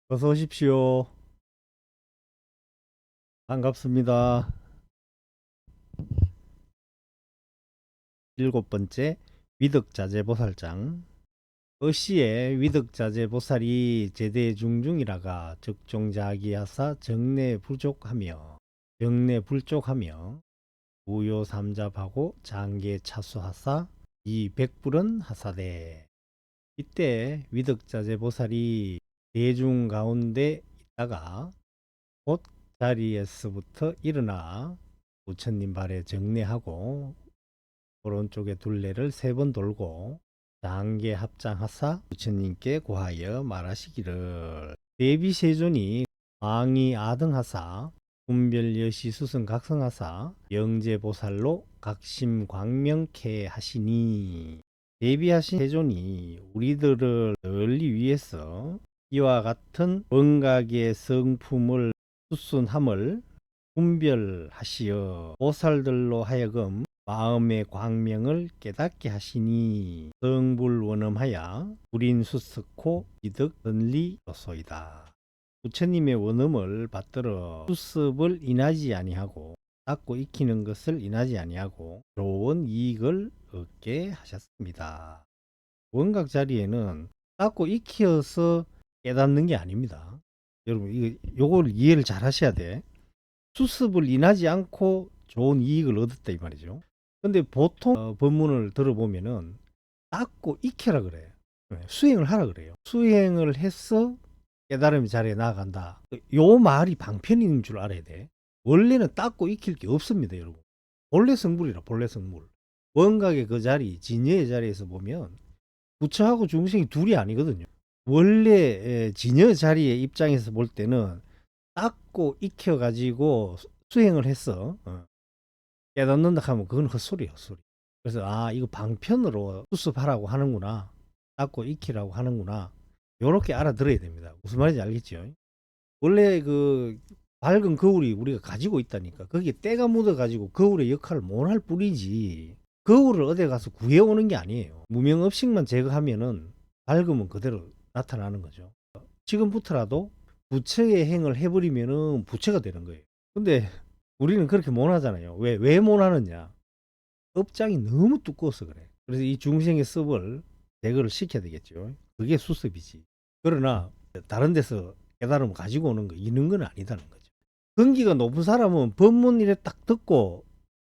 어서 오십시오. 반갑습니다. 일곱 번째 위덕자재보살장. 어시에 위덕자재보살이 제대중중이라가 적종자기하사 정내불족하며 우요삼잡하고 장계차수하사 이 백불은 하사대. 이때 위덕자재보살이 대중 가운데 있다가 곧 자리에서부터 일어나 부처님 발에 정례하고 오른쪽에 둘레를 3번 돌고 장계 합장하사 부처님께 고하여 말하시기를, 대비세존이 왕이 아등하사 분별여시 수승 각성하사 영재보살로 각심광명케 하시니, 대비하신 세존이 우리들을 널리 위해서 이와 같은 원각의 성품을 수순함을 분별하시어 보살들로 하여금 마음의 광명을 깨닫게 하시니 성불원음하야 불인수석호 이득 선리로소이다. 부처님의 원음을 받들어 수습을 인하지 아니하고 닦고 익히는 것을 인하지 아니하고 좋은 이익을 얻게 하셨습니다. 원각 자리에는 닦고 익혀서 깨닫는 게 아닙니다. 여러분 요걸 이해를 잘 하셔야 돼. 수습을 인하지 않고 좋은 이익을 얻었다 이 말이죠. 근데 보통 법문을 들어보면은 닦고 익혀라 그래요. 수행을 하라 그래요. 수행을 해서 깨달음의 자리에 나아간다. 요 말이 방편인 줄 알아야 돼. 원래는 닦고 익힐 게 없습니다, 여러분. 본래 성불이라, 본래 성불. 원각의 그 자리, 진여의 자리에서 보면 부처하고 중생이 둘이 아니거든요. 원래 진여 자리의 입장에서 볼 때는 닦고 익혀가지고 수행을 했어. 깨닫는다 하면 그건 헛소리야, 헛소리. 그래서 이거 방편으로 수습하라고 하는구나, 닦고 익히라고 하는구나, 요렇게 알아들어야 됩니다. 무슨 말인지 알겠죠? 원래 그 밝은 거울이 우리가 가지고 있다니까, 거기에 때가 묻어 가지고 거울의 역할을 못 할 뿐이지 거울을 어디 가서 구해오는 게 아니에요. 무명업식만 제거하면은 밝음은 그대로 나타나는 거죠. 지금부터라도 부처의 행을 해버리면은 부처가 되는 거예요. 근데 우리는 그렇게 못 하잖아요. 왜 못 하느냐? 업장이 너무 두꺼워서 그래. 그래서 이 중생의 습을 제거를 시켜야 되겠죠. 그게 수습이지. 그러나 다른 데서 깨달음 가지고 오는 거 이런 건 아니다는 거죠. 근기가 높은 사람은 법문 이래 딱 듣고,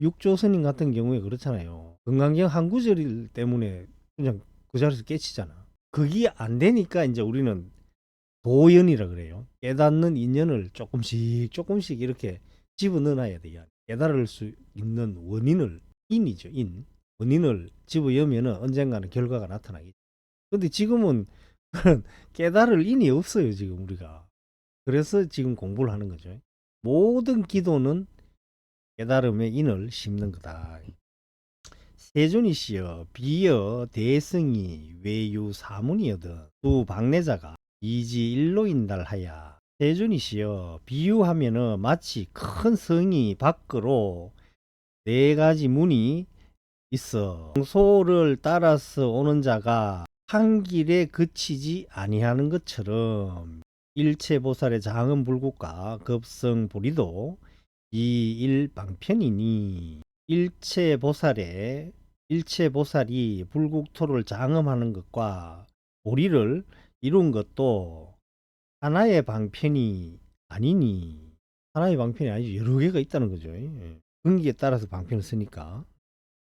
육조 스님 같은 경우에 그렇잖아요. 건강경 한 구절 때문에 그냥 그 자리에서 깨치잖아. 그게 안 되니까 이제 우리는 도연이라 그래요. 깨닫는 인연을 조금씩 조금씩 이렇게 집어넣어놔야 돼요. 깨달을 수 있는 원인을, 인이죠, 인. 원인을 집어넣으면 언젠가는 결과가 나타나겠죠. 근데 지금은 깨달을 인이 없어요, 지금 우리가. 그래서 지금 공부를 하는 거죠. 모든 기도는 깨달음의 인을 심는 거다. 세존이시여 비여 대승이 외유 사문이여든 두 박내자가 이지일로인달하야. 세존이시여 비유하면은 마치 큰 성이 밖으로 4가지 문이 있어 소를 따라서 오는 자가 한 길에 그치지 아니하는 것처럼 일체보살의 장엄불국과 급성불이도 이 일방편이니, 일체보살이 불국토를 장엄하는 것과 보리를 이룬 것도 하나의 방편이 아니니, 하나의 방편이 아니지 여러 개가 있다는 거죠. 근기에 따라서 방편을 쓰니까.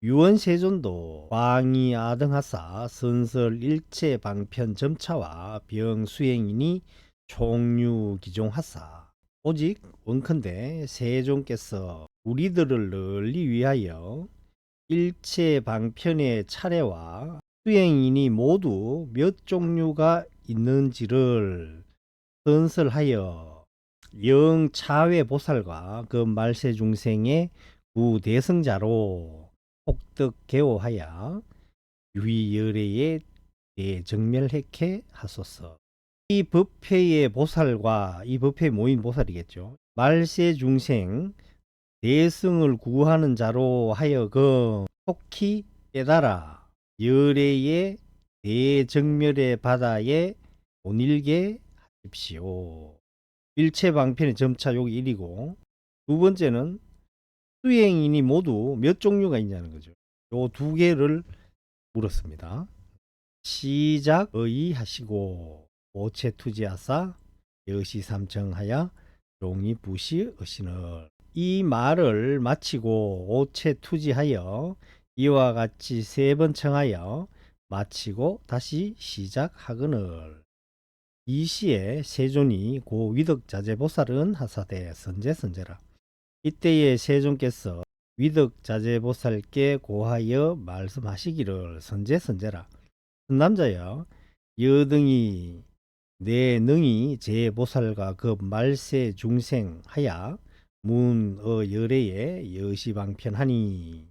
유언세존도 광이 아등하사 선설 일체 방편 점차와 병수행이니 총류기종하사. 오직 원컨대 세존께서 우리들을 널리 위하여 일체 방편의 차례와 수행인이 모두 몇 종류가 있는지를 선설하여 영차외 보살과 그 말세 중생의 구대성자로 폭덕개호하여 유의열애에 대정멸했게 하소서. 이 법회의 보살과 이 법회에 모인 보살이겠죠. 말세 중생 대승을 구하는 자로 하여금 속히 깨달아 열애의 대정멸의 바다에 못 일게 십시오. 일체방편의 점차 여기 1이고, 두 번째는 수행인이 모두 몇 종류가 있냐는 거죠. 요 두 개를 물었습니다. 시작의 하시고 오체투지하사 여시삼청하야 종이부시 의신을, 이 말을 마치고 오체투지하여 이와 같이 3번 청하여 마치고 다시 시작하거늘. 이 시에 세존이 고 위덕자재보살은 하사대 선제선제라. 이때에 세존께서 위덕자재보살께 고하여 말씀하시기를 선제선제라. 남자여, 여등이 내 능이 제보살과 그 말세 중생하야 문어 열애에 여시방편하니,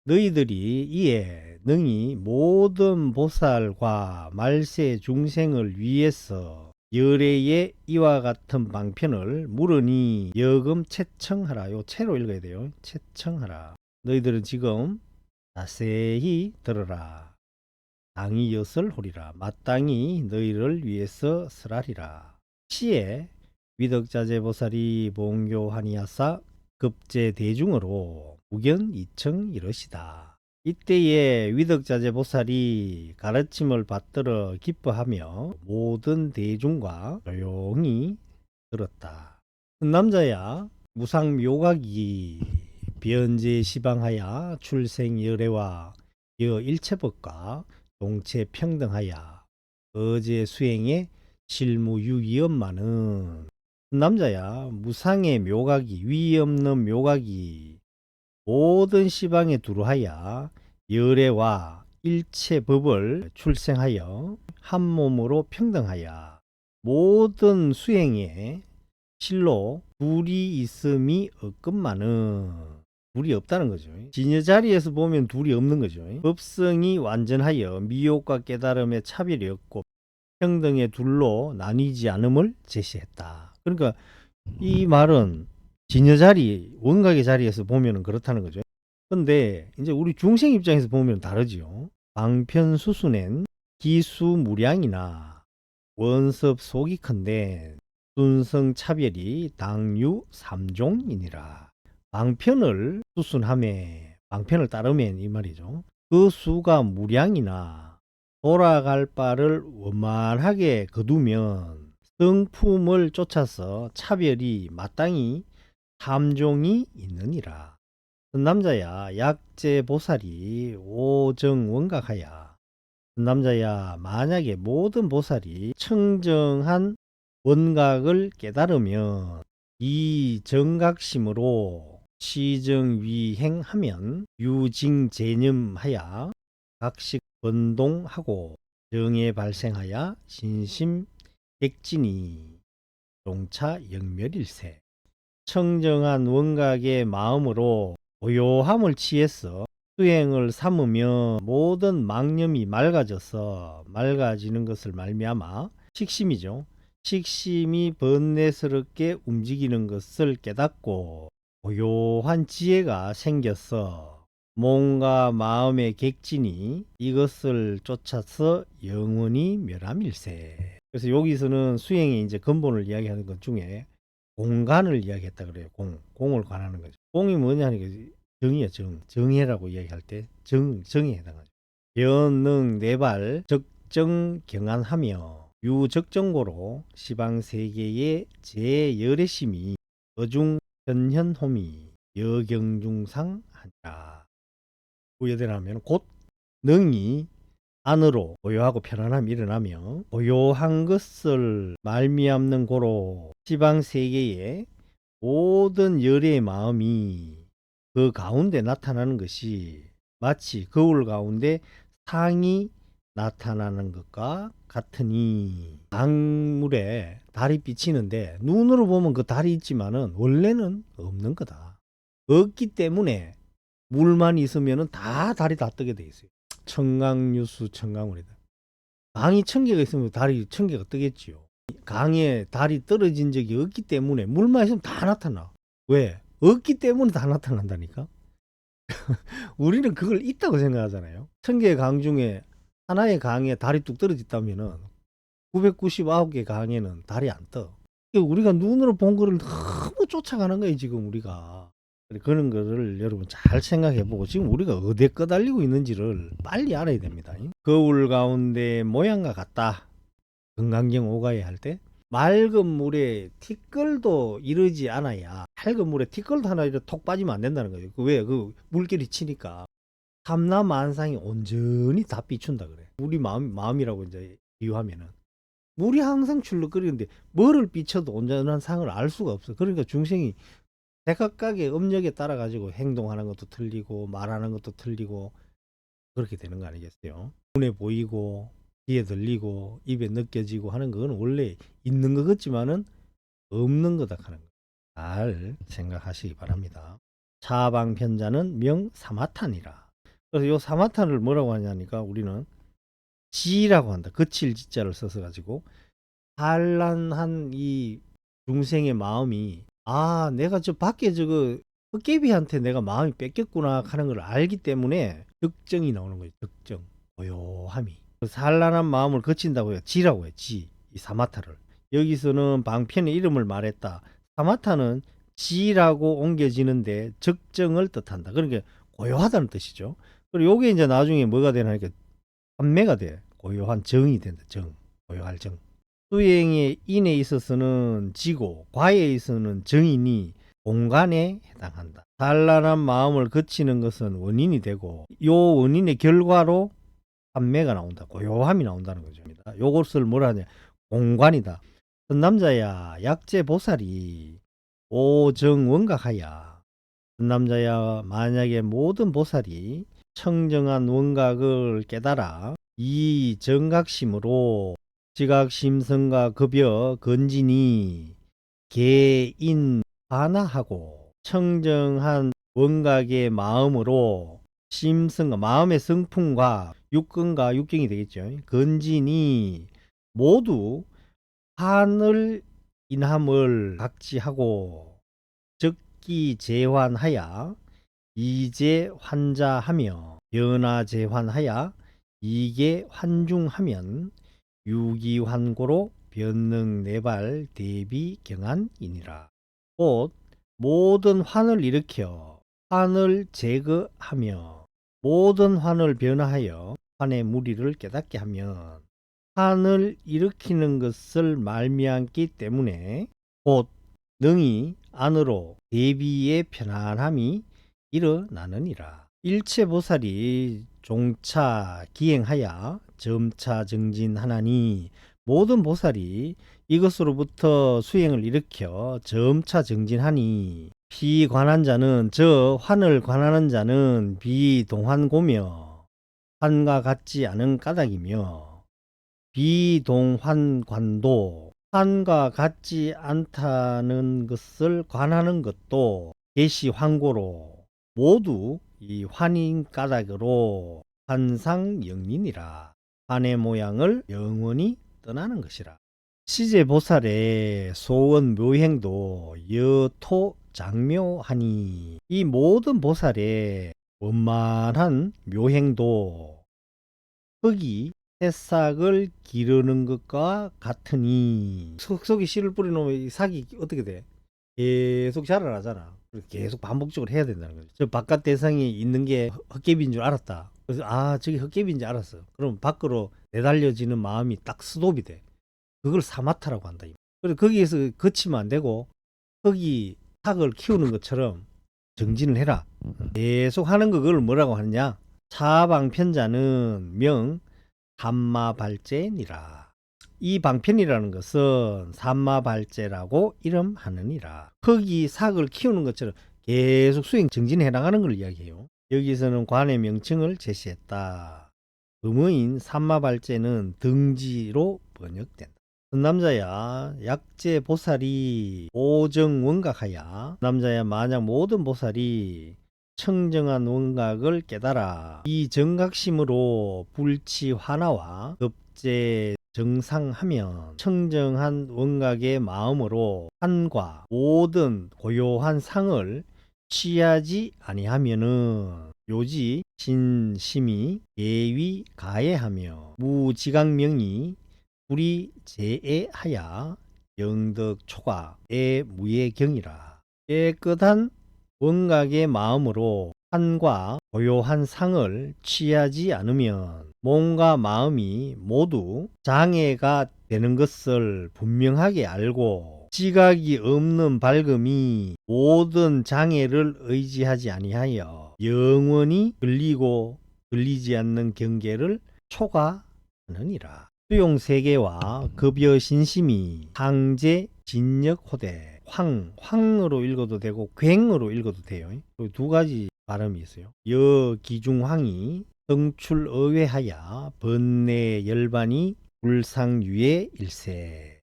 너희들이 이에 능히 모든 보살과 말세 중생을 위해서 열애의 이와 같은 방편을 물으니 여금 채청하라. 요 채로 읽어야 돼요. 채청하라. 너희들은 지금 자세히 들어라. 당이 엿을 호리라. 마땅히 너희를 위해서 설하리라. 시에 위덕자재보살이 봉교하니하사 급제 대중으로 무견 이청 이러시다. 이때에 위덕자재보살이 가르침을 받들어 기뻐하며 모든 대중과 조용히 들었다. 남자야, 무상묘각이 변제시방하야 출생열애와 여일체법과 동체평등하야 어제 수행에 실무유의엄마는, 남자야, 무상의 묘각이, 위에 없는 묘각이 모든 시방에 두루하여 열애와 일체법을 출생하여 한 몸으로 평등하여 모든 수행에 실로 둘이 있음이 없건만은, 둘이 없다는 거죠. 진여 자리에서 보면 둘이 없는 거죠. 법성이 완전하여 미혹과 깨달음의 차별이 없고 평등의 둘로 나뉘지 않음을 제시했다. 그러니까 이 말은 진여 자리, 원각의 자리에서 보면 그렇다는 거죠. 근데 이제 우리 중생 입장에서 보면 다르지요. 방편수순엔 기수무량이나 원섭 속이 큰데 순성 차별이 당유 3종이니라. 방편을 수순함에, 방편을 따르면 이 말이죠. 그 수가 무량이나 돌아갈 바를 원만하게 거두면 성품을 쫓아서 차별이 마땅히 3종이 있느니라. 남자야, 약제보살이 오정원각하야. 남자야, 만약에 모든 보살이 청정한 원각을 깨달으면 이 정각심으로 시정위행하면 유징재념하야 각식 번동하고 정에 발생하여 신심백진이 종차 영멸일세. 청정한 원각의 마음으로 고요함을 취해서 수행을 삼으면 모든 망념이 맑아져서, 맑아지는 것을 말미암아 식심이죠. 식심이 번뇌스럽게 움직이는 것을 깨닫고 고요한 지혜가 생겨서 몸과 마음의 객진이 이것을 쫓아서 영원히 멸함일세. 그래서 여기서는 수행의 이제 근본을 이야기하는 것 중에 공간을 이야기했다 그래요. 공을 관하는 거죠. 공이 뭐냐는 게 정이야, 정해라고 이야기할 때 정에 해당하죠. 변능 네발 적정 경안하며 유적정고로 시방세계의 제열애심이 어중 현현홈이 여경중상 하니라. 부여되라면 곧 능이 안으로 고요하고 편안함이 일어나며 고요한 것을 말미암는 고로 시방세계의 모든 열애의 마음이 그 가운데 나타나는 것이 마치 거울 가운데 상이 나타나는 것과 같으니, 강물에 달이 비치는데 눈으로 보면 그 달이 있지만은 원래는 없는 거다. 없기 때문에 물만 있으면은 다 달이 다 뜨게 돼 있어요. 청강유수 청강물이다. 강이 1000개가 있으면 달이 1000개가 뜨겠지요. 강에 달이 떨어진 적이 없기 때문에 물만 있으면 다 나타나. 왜? 없기 때문에 다 나타난다니까. 우리는 그걸 있다고 생각하잖아요. 1000개의 강 중에 하나의 강에 달이 뚝 떨어졌다면은 999개 강에는 달이 안 떠. 우리가 눈으로 본 거를 너무 쫓아가는 거예요, 지금 우리가. 그런 거를 여러분 잘 생각해 보고 지금 우리가 어디에 꺼달리고 있는지를 빨리 알아야 됩니다. 거울 가운데 모양과 같다. 건강경 오가야 할 때 맑은 물에 티끌도 이르지 않아야, 맑은 물에 티끌도 하나 이렇게 톡 빠지면 안 된다는 거예요. 왜? 그 물결이 치니까 삼라만상이 온전히 다 비춘다 그래. 우리 마음이라고 이제 비유하면은 물이 항상 출렁거리는데 뭐를 비춰도 온전한 상을 알 수가 없어. 그러니까 중생이 제각각의 업력에 따라 가지고 행동하는 것도 틀리고 말하는 것도 틀리고 그렇게 되는 거 아니겠어요? 눈에 보이고 귀에 들리고 입에 느껴지고 하는 건 원래 있는 것 같지만은 없는 거다 하는 거. 잘 생각하시기 바랍니다. 차방편자는 명사마탄이라. 그래서 요 사마탄을 뭐라고 하냐니까 우리는 지라고 한다. 거칠 지자를 써서 가지고 찬란한 이 중생의 마음이, 아 내가 저 밖에 저거 헛개비한테 내가 마음이 뺏겼구나 하는 걸 알기 때문에 득정이 나오는 거예요. 득정, 고요함이. 그 산란한 마음을 거친다고 해요. 지라고 해요. 지. 이 사마타를 여기서는 방편의 이름을 말했다. 사마타는 지라고 옮겨지는데 적정을 뜻한다. 그러니까 고요하다는 뜻이죠. 그리고 요게 이제 나중에 뭐가 되나니까 판매가 돼. 고요한 정이 된다. 정. 고요할 정. 수행의 인에 있어서는 지고 과에 있어서는 정이니 공간에 해당한다. 산란한 마음을 거치는 것은 원인이 되고 요 원인의 결과로 판매가 나온다. 고요함이 나온다는 거죠. 요것을 뭐라 하냐. 공간이다. 선남자야 약재 보살이 오정원각하야. 선남자야 만약에 모든 보살이 청정한 원각을 깨달아 이 정각심으로 지각심성과 급여 건진이 개인 하나하고 청정한 원각의 마음으로 심성과 마음의 성품과 육근과 육경이 되겠죠. 건진이 모두 하늘 인함을 각지하고 적기 재환하여 이제 환자하며 변화 재환하여 이게 환중하면 유기환고로 변능 내발 대비 경한이니라. 곧 모든 환을 일으켜 환을 제거하며 모든 환을 변화하여 환의 무리를 깨닫게 하면 환을 일으키는 것을 말미암기 때문에 곧 능히 안으로 대비의 편안함이 일어나느니라. 일체보살이 종차 기행하여 점차 정진하나니 모든 보살이 이것으로부터 수행을 일으켜 점차 정진하니 비관한 자는 저 환을 관하는 자는 비동환고며 환과 같지 않은 까닭이며 비동환관도 환과 같지 않다는 것을 관하는 것도 계시환고로 모두 이 환인 까닭으로 환상영린이라. 환의 모양을 영원히 떠나는 것이라. 시제보살의 소원 묘행도 여토 장묘하니 이 모든 보살의 원만한 묘행도 흙이 새싹을 기르는 것과 같으니 속속에 씨를 뿌려놓으면 이 싹이 어떻게 돼? 계속 자라나잖아. 계속 반복적으로 해야 된다는 거죠. 저 바깥 대상이 있는 게 헛개비인 줄 알았다. 그래서 아 저게 헛개비인지 알았어. 그럼 밖으로 내달려지는 마음이 딱 스톱이 돼. 그걸 사마타라고 한다. 그래서 거기에서 그치면 안 되고 흙이 싹을 키우는 것처럼 정진을 해라. 계속 하는 거 그걸 뭐라고 하느냐? 차방편자는 명 삼마발제니라. 이 방편이라는 것은 삼마발제라고 이름하느니라. 흙이 삭을 키우는 것처럼 계속 수행 정진해 나가는 걸 이야기해요. 여기서는 관의 명칭을 제시했다. 음어인 삼마발제는 등지로 번역된다. 남자야 약재 보살이 오정원각하야. 남자야 만약 모든 보살이 청정한 원각을 깨달아 이 정각심으로 불치 화나와 급제 정상하면 청정한 원각의 마음으로 한과 모든 고요한 상을 취하지 아니하면은 요지 신심이 예위 가해하며 무지각명이 불이 제애하야 영덕 초과의 무예경이라. 깨끗한 원각의 마음으로 한과 고요한 상을 취하지 않으면 몸과 마음이 모두 장애가 되는 것을 분명하게 알고 지각이 없는 밝음이 모든 장애를 의지하지 아니하여 영원히 들리고 들리지 않는 경계를 초과하느니라. 수용세계와 급여 신심이 항제 진역호대 황으로 읽어도 되고 굉으로 읽어도 돼요. 두 가지 발음이 있어요. 여 기중황이 성출의회하야 번뇌 열반이 불상유의 일세.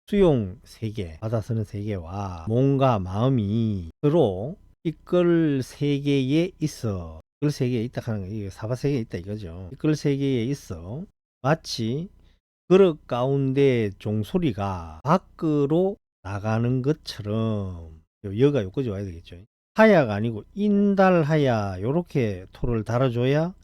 수용 세계, 받아서는 세계와 몸과 마음이 서로 이끌 세계에 있어. 이끌 세계에 있다 하는 거, 이게 사바 세계에 있다 이거죠. 이끌 세계에 있어 마치 그릇 가운데 종소리가 밖으로 나가는 것처럼, 여가 요까지 와야 되겠죠. 하야가 아니고 인달하야 요렇게 토를 달아줘야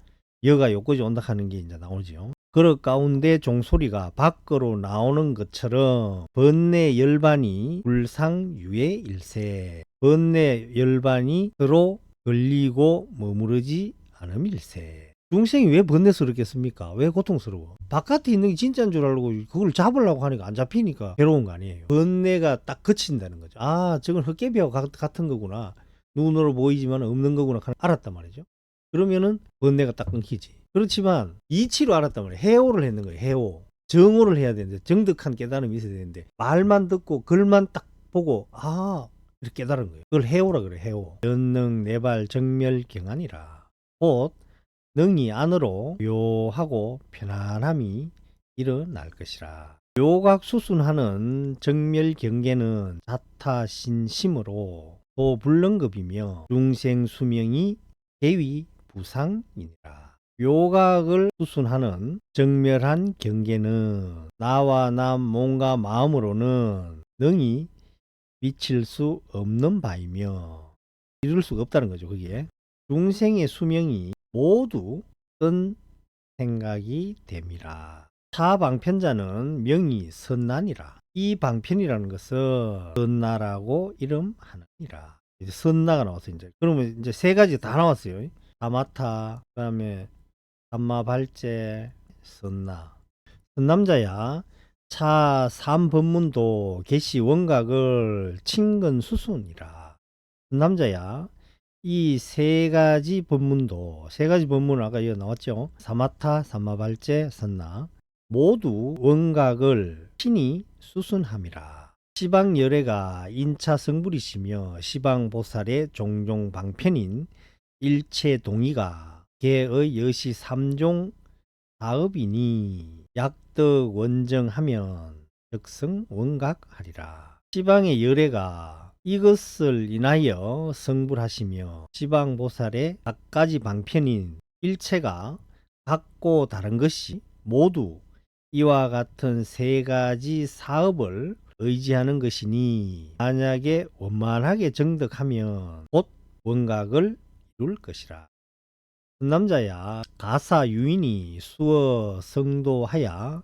여가 요까지 온다 하는 게 이제 나오죠. 그릇 가운데 종소리가 밖으로 나오는 것처럼 번뇌 열반이 불상유의 일세. 번뇌 열반이 서로 걸리고 머무르지 않음 일세. 중생이 왜 번뇌스럽겠습니까? 왜 고통스러워? 바깥에 있는 게 진짜인 줄 알고 그걸 잡으려고 하니까 안 잡히니까 괴로운 거 아니에요. 번뇌가 딱 그친다는 거죠. 아, 저건 헛개비하고 같은 거구나. 눈으로 보이지만 없는 거구나 알았단 말이죠. 그러면은 번뇌가 딱 끊기지. 그렇지만 이치로 알았단 말이에요. 해오를 했는 거예요. 해오. 정오를 해야 되는데, 정득한 깨달음이 있어야 되는데 말만 듣고 글만 딱 보고 이렇게 깨달은 거예요. 그걸 해오라 그래. 해오. 연능 내발 정멸경안이라. 곧 능이 안으로 묘하고 편안함이 일어날 것이라. 묘각수순하는 정멸경계는 자타신심으로 도불능급이며 중생수명이 대위 부상이니라. 묘각을 수순하는 정멸한 경계는 나와 남 몸과 마음으로는 능히 미칠 수 없는 바이며 이룰 수가 없다는 거죠. 거기에 중생의 수명이 모두 뜬 생각이 됨이라. 차방편자는 명이 선나니라. 이 방편이라는 것은 선나라고 이름하느니라. 이제 선나가 나왔어요. 이제 그러면 이제 세 가지 다 나왔어요. 다마타, 그다음에 담마발제, 선나. 선남자야 차 삼법문도 개시 원각을 친근수순이라. 선남자야 이 세 가지 법문도, 세 가지 법문은 아까 여기 나왔죠. 사마타, 삼마발제, 선나 모두 원각을 친히 수순함이라. 시방열애가 인차성불이시며 시방보살의 종종 방편인 일체동의가 개의 여시 삼종 사업이니 약덕 원정하면 적성 원각하리라. 시방의 열애가 이것을 인하여 성불하시며 시방보살의 각가지 방편인 일체가 각고 다른 것이 모두 이와 같은 세 가지 사업을 의지하는 것이니 만약에 원만하게 정득하면 곧 원각을 이룰 것이라. 남자야 가사 유인이 수어 성도하야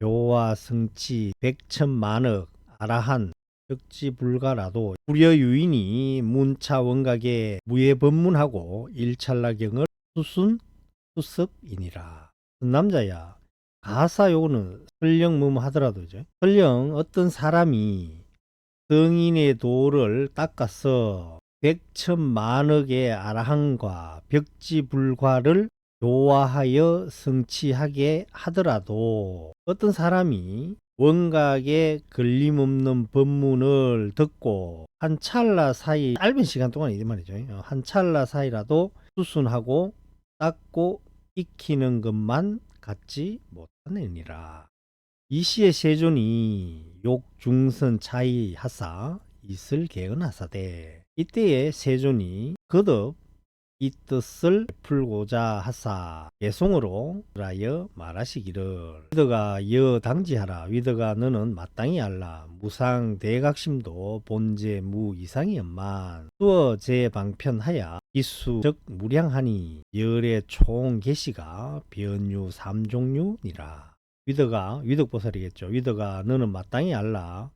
교화 성치 백천만억 아라한 적지불가라도 불여 유인이 문차 원각에 무예법문하고 일찰나경을 수순 수습이니라. 남자야 가사 요거는 설령 뭐뭐 하더라도 설령 어떤 사람이 성인의 도를 닦아서 백천만억의 아라한과 벽지불과를 교화하여 성취하게 하더라도 어떤 사람이 원각에 걸림없는 법문을 듣고 한 찰나 사이, 짧은 시간 동안 이 말이죠. 한 찰나 사이라도 수순하고 닦고 익히는 것만 갖지 못하느니라. 이시의 세존이 욕중선 차이 하사 있을 개은하사대. 이때의 세존이 거듭 이 뜻을 풀고자 하사 예송으로 하여 말하시기를 위더가 여 당지하라. 위더가 너는 마땅히 알라. 무상 대각심도 본제 무 이상이었만 수어 제방편하야 이수 즉 무량하니 열의 총 계시가 변유 삼종류니라. 위덕보살이겠죠. 위덕아 너는 마땅히 알라.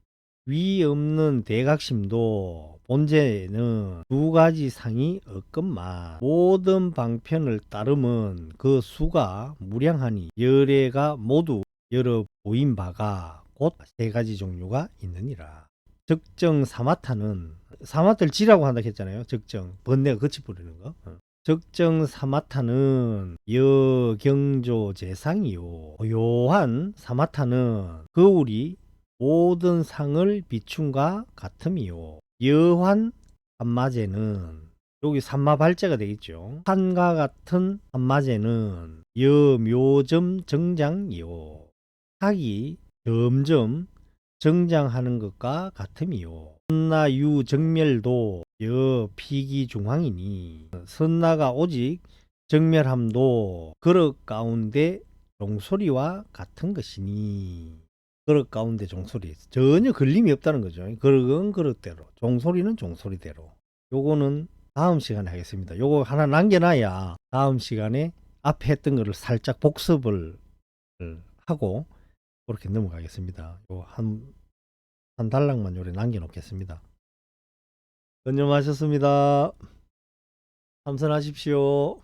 위 없는 대각심도 본제에는 두 가지 상이 없건만 모든 방편을 따름은 그 수가 무량하니 열애가 모두 여러 보인 바가 곧 세 가지 종류가 있느니라. 적정 사마타는 사마타를 지라고 한다 했잖아요. 적정 번뇌가 그치 부르는 거. 적정 사마타는 여경조 재상이요. 고요한 사마타는 거울이 모든 상을 비춘과 같음이요. 여환 산마제는 여기 산마발제가 되겠죠. 산과 같은 산마제는 여묘점 정장이요. 학이 점점 정장하는 것과 같음이요. 선나유 정멸도 여 피기중황이니 선나가 오직 정멸함도 그릇 가운데 종소리와 같은 것이니 그릇 가운데 종소리 전혀 걸림이 없다는 거죠. 그릇은 그릇대로 종소리는 종소리대로. 요거는 다음 시간에 하겠습니다. 요거 하나 남겨놔야 다음 시간에 앞에 했던 거를 살짝 복습을 하고 그렇게 넘어가겠습니다. 요 한 달락만 요래 남겨놓겠습니다. 건념하셨습니다. 참선하십시오.